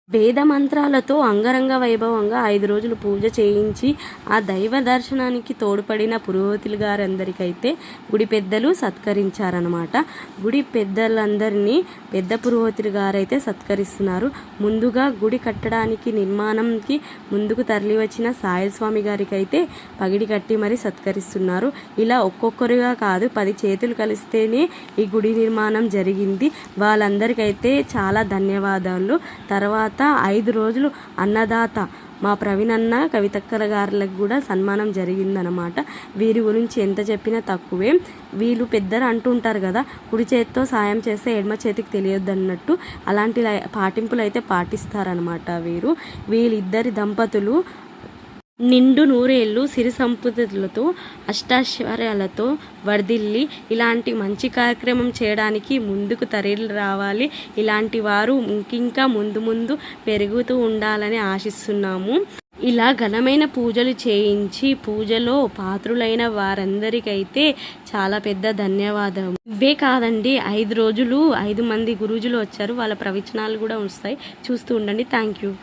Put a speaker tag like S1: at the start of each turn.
S1: వేద మంత్రాలతో అంగరంగ వైభవంగా 5 రోజులు పూజ చేయించి ఆ దైవ దర్శనానికి తోడ్పడిన పురోహితులు గారందరికైతే గుడి పెద్దలు సత్కరించారనమాట. గుడి పెద్దలందరినీ పెద్ద పురోహితులు గారైతే సత్కరిస్తున్నారు. ముందుగా గుడి కట్టడానికి నిర్మాణంకి ముందుకు తరలి వచ్చిన సాయిల్ స్వామి గారికి అయితే పగిడి కట్టి మరి సత్కరిస్తున్నారు. ఇలా ఒక్కొక్కరుగా కాదు 10 చేతులు కలిస్తేనే ఈ గుడి నిర్మాణం జరిగింది. వాళ్ళందరికైతే చాలా ధన్యవాదాలు. తర్వాత 5 రోజులు అన్నదాత మా ప్రవీణ్ అన్న కవితక్కల గారులకు కూడా సన్మానం జరిగిందనమాట. వీరి గురించి ఎంత చెప్పినా తక్కువే. వీళ్ళు పెద్దలు అంటుంటారు కదా, కుడి చేతితో సాయం చేస్తే ఎడమ చేతికి తెలియదు అన్నట్టు అలాంటి పాటింపులు అయితే పాటిస్తారనమాట. వీళ్ళిద్దరి దంపతులు నిండు నూరేళ్ళు సిరి సంపదలతో అష్టాశ్వర్యాలతో వర్ధిల్లి ఇలాంటి మంచి కార్యక్రమం చేయడానికి ముందుకు తరలి రావాలి. ఇలాంటి వారు ఇంకింకా ముందు పెరుగుతూ ఉండాలని ఆశిస్తున్నాము. ఇలా ఘనమైన పూజలు చేయించి పూజలో పాత్రులైన వారందరికైతే చాలా పెద్ద ధన్యవాదం. ఇవే కాదండి, 5 రోజులు 5 మంది గురూజులు వచ్చారు. వాళ్ళ ప్రవచనాలు కూడా వస్తాయి, చూస్తూ ఉండండి. Thank you.